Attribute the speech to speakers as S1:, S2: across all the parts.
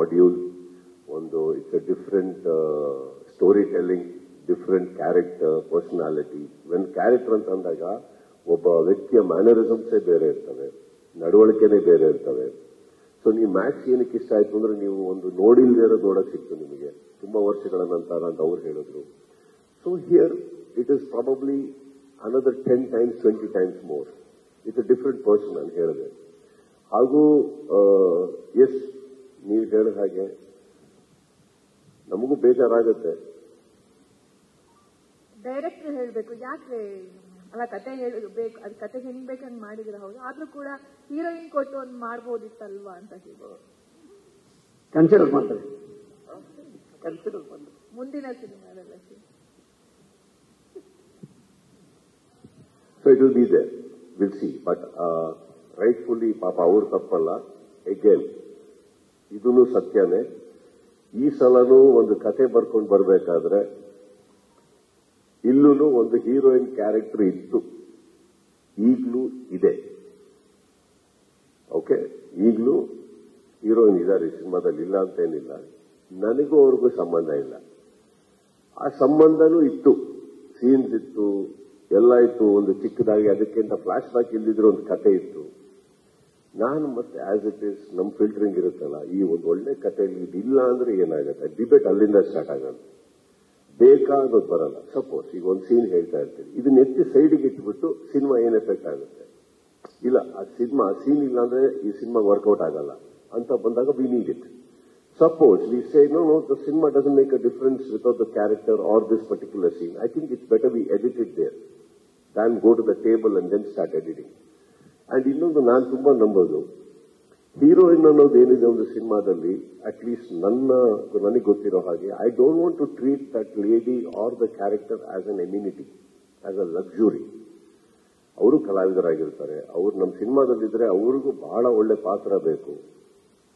S1: Module, it's a different story telling, different character, personality. When character ಅಂತ ಅಂದಾಗ ಒಬ್ಬ ವ್ಯಕ್ತಿಯ ಮ್ಯಾನರಿಸಮ್ಸೇ ಬೇರೆ ಇರ್ತವೆ, ನಡವಳಿಕೆನೇ ಬೇರೆ ಇರ್ತವೆ. ಸೊ ನೀವು ಮ್ಯಾಕ್ಸ್ ಏನಕ್ಕೆ ಇಷ್ಟ ಆಯ್ತು ಅಂದ್ರೆ ನೀವು ನೋಡಿಲ್ದೇ ಇರೋದು ನೋಡಕ್ ಸಿಕ್ತು ನಿಮಗೆ ತುಂಬಾ ವರ್ಷಗಳ ನಂತರ ಅಂತ ಅವ್ರು ಹೇಳಿದ್ರು. So here it is probably another 10 times, 20 times more. It's a different person ನಾನು ಹೇಳಿದೆ. ಹಾಗೂ ಎಸ್, ನೀವು ಹೇಳಿದ ಹಾಗೆ ನಮಗೂ ಬೇಜಾರಾಗುತ್ತೆ.
S2: ಡೈರೆಕ್ಟರ್ ಹೇಳಬೇಕು ಯಾಕೆ ಅಲ್ಲ, ಕತೆ ಹೇಳಬೇಕು, ಅದು ಕತೆ ಹೆಂಗ್ ಬೇಕಂಗ್ ಮಾಡಿದ್ರೆ ಹೌದು, ಆದ್ರೂ ಕೂಡ ಹೀರೋಯಿನ್ ಕೊಟ್ಟು ಒಂದು ಮಾಡ್ಬೋದಿತ್ತಲ್ವಾ ಅಂತ ಹೇಳಿ
S3: ಕನ್ಸಿಡರ್ ಮಾಡ್ತಾರೆ.
S2: ಮುಂದಿನ ಸಿನಿಮಾದಲ್ಲ.
S1: So it will be there. We'll see. But rightfully, ಪಾಪ ಅವ್ರು ತಪ್ಪಲ್ಲ. ಅಗೇನ್ ಇದೂ ಸತ್ಯನೇ. ಈ ಸಲನೂ ಒಂದು ಕತೆ ಬರ್ಕೊಂಡು ಬರಬೇಕಾದ್ರೆ ಇಲ್ಲೂ ಒಂದು ಹೀರೋಯಿನ್ ಕ್ಯಾರೆಕ್ಟರ್ ಇತ್ತು, ಈಗಲೂ ಇದೆ. ಓಕೆ, ಈಗಲೂ ಹೀರೋಯಿನ್ ಇದ್ದಾರೆ ಈ ಸಿನಿಮಾದಲ್ಲಿ, ಇಲ್ಲ ಅಂತ ಏನಿಲ್ಲ. ನನಗೂ ಅವ್ರಿಗೂ ಸಂಬಂಧ ಇಲ್ಲ. ಆ ಸಂಬಂಧನೂ ಇತ್ತು, ಸೀನ್ಸ್ ಇತ್ತು, ಎಲ್ಲ ಇತ್ತು. ಒಂದು ಚಿಕ್ಕದಾಗಿ ಅದಕ್ಕಿಂತ ಫ್ಲಾಶ್ ಬ್ಯಾಕ್ ಇಲ್ದಿದ್ರೆ ಒಂದು ಕತೆ ಇತ್ತು. ನಾನು ಮತ್ತೆ ಆಸ್ ಇಟ್ ಈಸ್ ನಮ್ಮ ಫಿಲ್ಟರಿಂಗ್ ಇರುತ್ತಲ್ಲ, ಈ ಒಂದು ಒಳ್ಳೆ ಕಥೆಯಲ್ಲಿ ಇದಿಲ್ಲ ಅಂದ್ರೆ ಏನಾಗುತ್ತೆ, ಡಿಬೇಟ್ ಅಲ್ಲಿಂದ ಸ್ಟಾರ್ಟ್ ಆಗೋದು. ಬೇಕಾ ಅನ್ನೋದು ಬರಲ್ಲ. ಸಪೋಸ್ ಈಗ ಒಂದು ಸೀನ್ ಹೇಳ್ತಾ ಇರ್ತೀವಿ, ಇದನ್ನ ಎತ್ತಿ ಸೈಡಿಗೆ ಇಟ್ಬಿಟ್ಟು ಸಿನಿಮಾ ಏನ್ ಎಫೆಕ್ಟ್ ಆಗುತ್ತೆ? ಇಲ್ಲ, ಆ ಸೀನ್ ಇಲ್ಲ ಅಂದ್ರೆ ಈ ಸಿನಿಮಾ ವರ್ಕೌಟ್ ಆಗಲ್ಲ ಅಂತ ಬಂದಾಗ we need it. Suppose we say, no, the cinema doesn't make a difference without the character or this particular scene. I think it's better we edit it there than go to the table and then start editing. And ಇನ್ನೊಂದು ನಾನು ತುಂಬಾ ನಂಬೋದು, heroine ಅನ್ನೋದು ಏನಿದೆ ಒಂದು ಸಿನಿಮಾದಲ್ಲಿ, at least ನನಗೆ ಗೊತ್ತಿರೋ ಹಾಗೆ, I don't want to treat that lady or the character as an immunity, as a luxury. ಅವರು ಕಲಾವಿದರಾಗಿರ್ತಾರೆ, ಅವ್ರು ನಮ್ಮ ಸಿನಿಮಾದಲ್ಲಿದ್ರೆ ಅವ್ರಿಗೂ ಬಹಳ ಒಳ್ಳೆ ಪಾತ್ರ ಬೇಕು,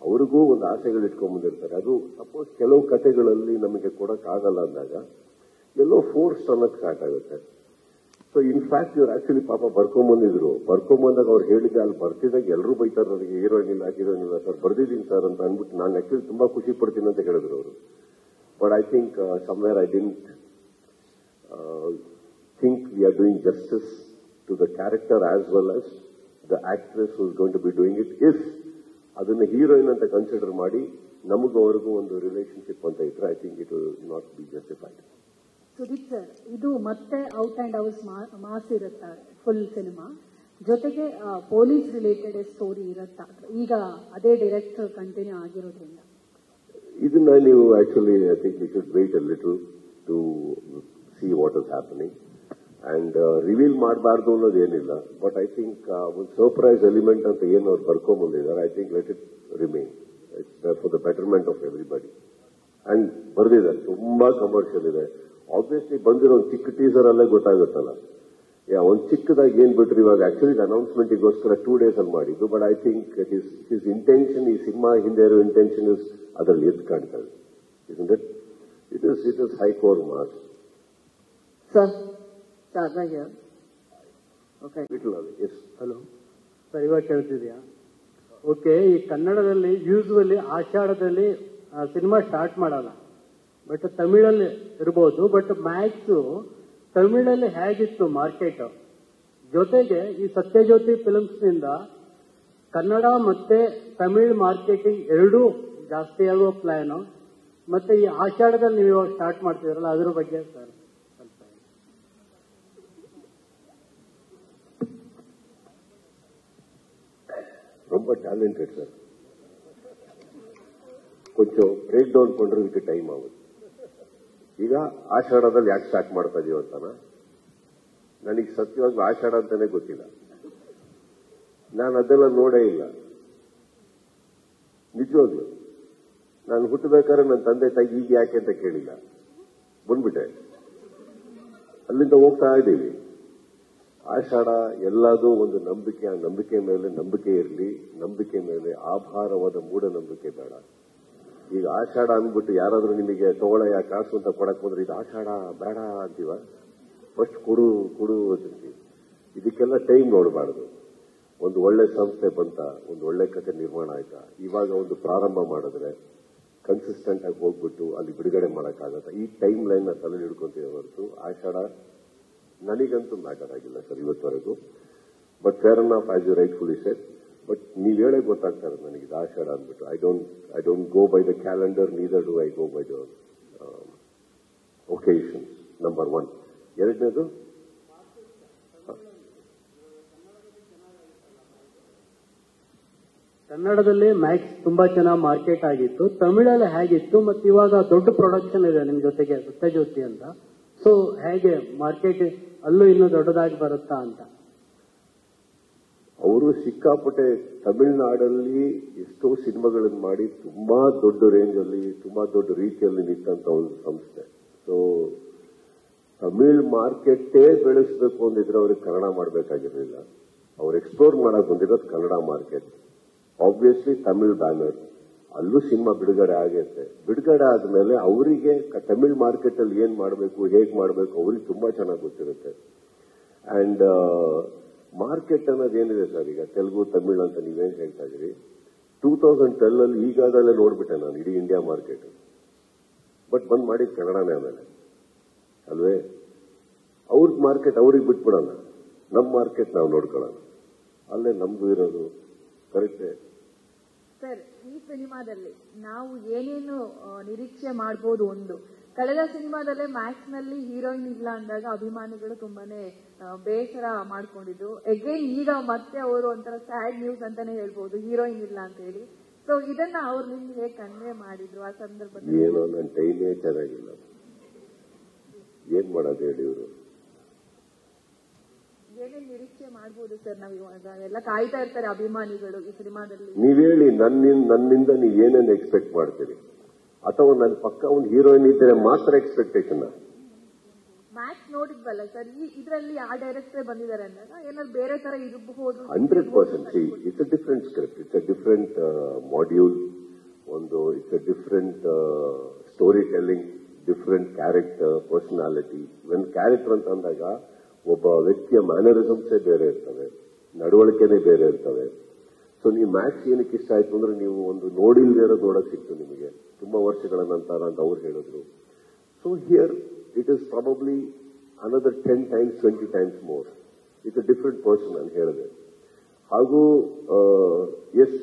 S1: ಅವ್ರಿಗೂ ಒಂದು ಆಸೆಗಳು ಇಟ್ಕೊಂಡ್ಬಂದಿರ್ತಾರೆ. ಅದು ಸಪೋಸ್ ಕೆಲವು ಕಥೆಗಳಲ್ಲಿ ನಮಗೆ ಕೊಡಕ್ಕಾಗಲ್ಲ ಅಂದಾಗ ಎಲ್ಲೋ ಫೋರ್ಸ್ ಅನ್ನೋಕ್ಕೆ ಸ್ಟಾರ್ಟ್ ಆಗುತ್ತೆ. ಸೊ ಇನ್ಫ್ಯಾಕ್ಟ್ ಇವ್ರು ಆಕ್ಚುಲಿ ಪಾಪ ಬರ್ಕೊಂಬಂದಾಗ ಅವ್ರು ಹೇಳಿದ ಅಲ್ಲಿ ಬರ್ತಿದ್ದಾಗ ಎಲ್ಲರೂ ಬೈತಾರೆ ನನಗೆ, ಹೀರೋಯಿನ್ ಇಲ್ಲ ಸರ್, ಬರ್ದಿದ್ದೀನಿ ಸರ್ ಅಂತ ಅಂದ್ಬಿಟ್ಟು. ನಾನು ಆಕ್ಚುಲಿ ತುಂಬಾ ಖುಷಿ ಪಡ್ತೀನಿ ಅಂತ ಹೇಳಿದ್ರು ಅವರು. But I think somewhere I didn't think we are doing justice to the character as well as the actress who is going to be doing it. If ಅದನ್ನ ಹೀರೋಯಿನ್ ಅಂತ ಕನ್ಸಿಡರ್ ಮಾಡಿ ನಮಗೂ ಅವ್ರಿಗೂ ಒಂದು ರಿಲೇಶನ್ಶಿಪ್ ಅಂತ ಇದ್ರೆ I think it will not be justified.
S4: Sudeep sir, ಇದು ಮತ್ತೆ ಔಟ್ ಅಂಡ್ ಔಟ್ ಮಾಸ್ ಇರುತ್ತಾ ಫುಲ್ ಸಿನಿಮಾ, ಜೊತೆಗೆ ಪೊಲೀಸ್ ರಿಲೇಟೆಡ್ ಸ್ಟೋರಿ ಇರುತ್ತಾ? ಈಗ ಅದೇ ಡೈರೆಕ್ಟರ್ ಕಂಟಿನ್ಯೂ ಆಗಿರೋದ್ರಿಂದ
S1: ಇದನ್ನ ನೀವು actually I think you should wait a little to see what is happening. And reveal ಮಾಡಬಾರ್ದು ಅನ್ನೋದೇನಿಲ್ಲ. ಬಟ್ ಐ ಥಿಂಕ್ ಒಂದು ಸರ್ಪ್ರೈಸ್ ಎಲಿಮೆಂಟ್ ಅಂತ ಏನು ಅವ್ರು ಬರ್ಕೊಂಡ್ಬಂದಿದ್ದಾರೆ, I think let it remain. It's for the betterment of everybody. And ಬರ್ದಿದ್ದಾರೆ, ತುಂಬಾ commercial ಇದೆ. ಆಬ್ವಿಯಸ್ಲಿ ಬಂದಿರೋ ಒಂದು ಚಿಕ್ಕ ಟೀಸರ್ ಅಲ್ಲೇ ಗೊತ್ತಾಗುತ್ತಲ್ಲ, ಒಂದು ಚಿಕ್ಕದಾಗಿ ಏನ್ ಬಿಟ್ರು. ಇವಾಗ ಆಕ್ಚುಲಿ ಅನೌನ್ಸ್ಮೆಂಟ್ಗೋಸ್ಕರ 2 days ಅಲ್ಲಿ ಮಾಡಿದ್ದು. But I think his intention, ಈ ಸಿನಿಮಾ ಹಿಂದೆ ಇರೋ ಇಂಟೆನ್ಷನ್ ಇಸ್ ಅದರಲ್ಲಿ ಎದ್ದು ಕಾಣ್ತದೆ. It is hardcore mass.
S3: Sir okay,
S1: hello
S3: sir, ಇವಾಗ ಕೇಳ್ತಿದ್ಯಾ? ಓಕೆ, ಈ ಕನ್ನಡದಲ್ಲಿ ಯೂಸ್ವಲಿ ಆಷಾಢದಲ್ಲಿ ಸಿನಿಮಾ ಸ್ಟಾರ್ಟ್ ಮಾಡಲ್ಲ, ಬಟ್ ತಮಿಳಲ್ಲಿ ಇರ್ಬೋದು. ಬಟ್ ಮ್ಯಾಕ್ಸು ತಮಿಳಲ್ಲಿ ಹೇಗಿತ್ತು ಮಾರ್ಕೆಟ್, ಜೊತೆಗೆ ಈ ಸತ್ಯಜ್ಯೋತಿ ಫಿಲ್ಮ್ಸ್ನಿಂದ ಕನ್ನಡ ಮತ್ತೆ ತಮಿಳ್ ಮಾರ್ಕೆಟಿಂಗ್ ಎರಡೂ ಜಾಸ್ತಿ ಆಗುವ ಪ್ಲಾನು. ಮತ್ತೆ ಈ ಆಷಾಢದಲ್ಲಿ ನೀವು ಇವಾಗ ಸ್ಟಾರ್ಟ್ ಮಾಡ್ತಿದ್ರಲ್ಲ, ಅದ್ರ ಬಗ್ಗೆ ಸರ್ ಸ್ವಲ್ಪ.
S1: ரொம்ப டேலண்டட் சார். கொஞ்சம் ಬ್ರೇಕ್ ಡೌನ್ ಪண்றதுக்கு ಟೈಮ್ ಆಗುತ್ತೆ. ಈಗ ಆಷಾಢದಲ್ಲಿ ಯಾಕೆ ಸ್ಟಾರ್ಟ್ ಮಾಡ್ತಾ ಇದೀವಿ ಅಂತಾನ, ನನಗೆ ಸತ್ಯವಾಗಿ ಆಷಾಢ ಅಂತಾನೆ ಗೊತ್ತಿಲ್ಲ. ನಾನು ಅದೆಲ್ಲ ನೋಡೇ ಇಲ್ಲ ನಿಜವಾಗ್ಲು. ನಾನು ಹುಟ್ಟಬೇಕಾದ್ರೆ ನನ್ನ ತಂದೆ ತಾಯಿ ಈಗ ಯಾಕೆ ಅಂತ ಕೇಳಿಲ್ಲ, ಬಂದ್ಬಿಟ್ಟೆ. ಅಲ್ಲಿಂದ ಹೋಗ್ತಾ ಇದ್ದೀವಿ. ಆಷಾಢ ಎಲ್ಲದೂ ಒಂದು ನಂಬಿಕೆ. ಆ ನಂಬಿಕೆ ಮೇಲೆ ನಂಬಿಕೆ ಇರಲಿ, ನಂಬಿಕೆ ಮೇಲೆ ಆಭಾರವಾದ ಮೂಢನಂಬಿಕೆ ಬೇಡ. ಈಗ ಆಷಾಢ ಅಂದ್ಬಿಟ್ಟು ಯಾರಾದ್ರೂ ನಿಮಗೆ ತಗೊಳ್ಳಯ್ಯ ಕಾಸು ಅಂತ ಕೊಡಕ್ ಬಂದ್ರೆ ಇದು ಆಷಾಢ ಬೇಡ ಅಂತೀವ. ಫಸ್ಟ್ ಕೊಡು ಅಂತೀವಿ. ಇದಕ್ಕೆಲ್ಲ ಟೈಮ್ ನೋಡಬಾರ್ದು. ಒಂದು ಒಳ್ಳೆ ಸಂಸ್ಥೆ ಬಂತ, ಒಂದು ಒಳ್ಳೆ ಕಥೆ ನಿರ್ಮಾಣ ಆಯ್ತಾ, ಇವಾಗ ಒಂದು ಪ್ರಾರಂಭ ಮಾಡಿದ್ರೆ ಕನ್ಸಿಸ್ಟೆಂಟ್ ಆಗಿ ಹೋಗ್ಬಿಟ್ಟು ಅಲ್ಲಿ ಬಿಡುಗಡೆ ಮಾಡೋಕ್ಕಾಗತ್ತ. ಈ ಟೈಮ್ ಲೈನ್ ನ ತಲೆ ಹಿಡ್ಕೊಂತೀವಿ ಹೊರತು ಆಷಾಢ ನನಗಂತೂ ಮ್ಯಾಟರ್ ಆಗಿಲ್ಲ ಸರ್ ಇವತ್ತವರೆಗೂ. But fair enough as you rightfully said. But ನೀವ್ ಹೇಳೇ ಗೊತ್ತಾಗ್ತಾ ಇರೋದು ನನಗೆ ಇದು ಆಷಾಢ ಅಂದ್ಬಿಟ್ಟು. I don't go by the calendar, neither do I go by the occasions. Number 1. ಎರಡನೇದು,
S3: ಕನ್ನಡದಲ್ಲಿ ಮ್ಯಾಕ್ಸ್ ತುಂಬಾ ಚೆನ್ನಾಗಿ ಮಾರ್ಕೆಟ್ ಆಗಿತ್ತು, ತಮಿಳಲ್ಲಿ ಹೇಗಿತ್ತು, ಮತ್ತೆ ಇವಾಗ ದೊಡ್ಡ ಪ್ರೊಡಕ್ಷನ್ ಇದೆ ನಿಮ್ ಜೊತೆಗೆ ಸತ್ಯಜ್ಯೋತಿ ಅಂತ. ಸೊ ಹೇಗೆ ಮಾರ್ಕೆಟ್ ಅಲ್ಲೂ ಇನ್ನೂ ದೊಡ್ಡದಾಗಿ ಬರುತ್ತಾ ಅಂತ?
S1: ಅವರು ಸಿಕ್ಕಾಪಟ್ಟೆ ತಮಿಳುನಾಡಲ್ಲಿ ಎಷ್ಟೋ ಸಿನಿಮಾಗಳನ್ನು ಮಾಡಿ ತುಂಬಾ ದೊಡ್ಡ ರೇಂಜ್ ಅಲ್ಲಿ, ತುಂಬಾ ದೊಡ್ಡ ರೀತಿಯಲ್ಲಿ ನಿಂತಂತ ಒಂದು ಸಂಸ್ಥೆ. ಸೊ ತಮಿಳ್ ಮಾರ್ಕೆಟೇ ಬೆಳೆಸಬೇಕು ಅಂದಿದ್ರೆ ಅವ್ರಿಗೆ ಕನ್ನಡ ಮಾಡಬೇಕಾಗಿರಲಿಲ್ಲ. ಅವ್ರು ಎಕ್ಸ್ಪ್ಲೋರ್ ಮಾಡಕ್ ಬಂದಿರೋದು Kannada market. Obviously Tamil banner, ಅಲ್ಲೂ ಸಿನಿಮಾ ಬಿಡುಗಡೆ ಆಗೈತೆ. ಬಿಡುಗಡೆ ಆದ್ಮೇಲೆ ಅವರಿಗೆ ತಮಿಳ್ ಮಾರ್ಕೆಟ್ ಅಲ್ಲಿ ಏನ್ ಮಾಡಬೇಕು, ಹೇಗ್ ಮಾಡಬೇಕು ಅವ್ರಿಗೆ ತುಂಬಾ ಚೆನ್ನಾಗಿ ಗೊತ್ತಿರುತ್ತೆ. ಅಂಡ್ ಮಾರ್ಕೆಟ್ ಅನ್ನೋದೇನಿದೆ ಸರ್, ಈಗ ತೆಲುಗು ತಮಿಳ್ ಅಂತ ನೀವೇನ್ ಹೇಳ್ತಾ ಇದೀರಿ, 2012 ಅಲ್ಲಿ ಈಗಾಗಲೇ ನೋಡ್ಬಿಟ್ಟೆ ನಾನು ಇಡೀ ಇಂಡಿಯಾ ಮಾರ್ಕೆಟ್. ಬಟ್ ಬಂದ್ ಮಾಡಿದ್ ಕನ್ನಡನೇ ಆಮೇಲೆ ಅಲ್ವೇ. ಅವ್ರ ಮಾರ್ಕೆಟ್ ಅವ್ರಿಗೆ ಬಿಟ್ಬಿಡೋಣ, ನಮ್ಮ ಮಾರ್ಕೆಟ್ ನಾವು ನೋಡ್ಕೊಳ್ಳೋಣ, ಅಲ್ಲೇ ನಮ್ದು ಇರೋದು. ಕರೆಕ್ಟೇ
S2: ಸರ್. ಈ ಸಿನಿಮಾದಲ್ಲಿ ನಾವು ಏನೇನು ನಿರೀಕ್ಷೆ ಮಾಡಬಹುದು? ಒಂದು, ಕಳೆದ ಸಿನಿಮಾದಲ್ಲೇ ಮ್ಯಾಕ್ಸ್ ನಲ್ಲಿ ಹೀರೋಯಿನ್ ಇಲ್ಲ ಅಂದಾಗ ಅಭಿಮಾನಿಗಳು ತುಂಬಾನೇ ಬೇಸರ ಮಾಡ್ಕೊಂಡಿದ್ರು. ಅಗೈನ್ ಈಗ ಮತ್ತೆ ಅವರು ಒಂಥರ ಸ್ಯಾಡ್ ನ್ಯೂಸ್ ಅಂತಾನೆ ಹೇಳ್ಬಹುದು, ಹೀರೋಯಿನ್ ಇಲ್ಲ ಅಂತ ಹೇಳಿ. ಸೊ ಇದನ್ನ ಅವ್ರು ನಿಮ್ಗೆ ಹೇಗೆ ಕನ್ವೆ ಮಾಡಿದ್ರು ಆ ಸಂದರ್ಭದಲ್ಲಿ?
S1: ಏನೋ ನನ್ನ ಟೈಮೇ ಚೆನ್ನಾಗಿಲ್ಲ, ಏನ್ ಮಾಡೋದು ಹೇಳಿ. ಇವರು
S2: ಏನೇನ್ ನಿರೀಕ್ಷೆ ಮಾಡಬಹುದು ಸರ್? ನಾವು ಇವಾಗ ಎಲ್ಲ ಕಾಯ್ತಾ ಇರ್ತಾರೆ ಅಭಿಮಾನಿಗಳು ಈ ಸಿನಿಮಾದಲ್ಲಿ.
S1: ನೀವ್ ಹೇಳಿ, ನನ್ನಿಂದ ನೀವ್ ಏನೇನು ಎಕ್ಸ್ಪೆಕ್ಟ್ ಮಾಡ್ತೀರಿ? ಅಥವಾ ನನ್ನ ಪಕ್ಕ ಒಂದು ಹೀರೋಯಿನ್ ಇದ್ದರೆ ಮಾತ್ರ ಎಕ್ಸ್ಪೆಕ್ಟೇಷನ್?
S2: ಮ್ಯಾಕ್ಸ್ ನೋಡಿದ್ವಲ್ಲ ಸರ್, ಇದರಲ್ಲಿ ಆ ಡೈರೆಕ್ಟರ್ ಬಂದಿದ್ದಾರೆ ಅಂದಾಗ ಏನಾದ್ರು ಬೇರೆ ತರ ಇರಬಹುದು.
S1: 100%. It's a different script, it's a different module, it's a different story telling, different character, personality. ಒಂದು ಕ್ಯಾರೆಕ್ಟರ್ ಅಂತ ಅಂದಾಗ ಒಬ್ಬ ವ್ಯಕ್ತಿಯ ಮ್ಯಾನರಿಸಮ್ಸೇ ಬೇರೆ ಇರ್ತವೆ, ನಡವಳಿಕೆನೇ ಬೇರೆ ಇರ್ತವೆ. ಸೊ ನೀವು ಮ್ಯಾಕ್ಸ್ ಏನಕ್ಕೆ ಇಷ್ಟ ಆಯ್ತು ಅಂದ್ರೆ, ನೀವು ಒಂದು ನೋಡಿಲ್ದೇ ಇರೋದು ನೋಡಕ್ ಸಿಕ್ತು ನಿಮಗೆ ತುಂಬಾ ವರ್ಷಗಳ ನಂತರ ಅಂತ ಅವ್ರು ಹೇಳಿದ್ರು. So here it is probably another 10 times 20 times more. It's a different person ಅಂತ ಹೇಳಿದೆ. ಹಾಗೂ ಎಸ್,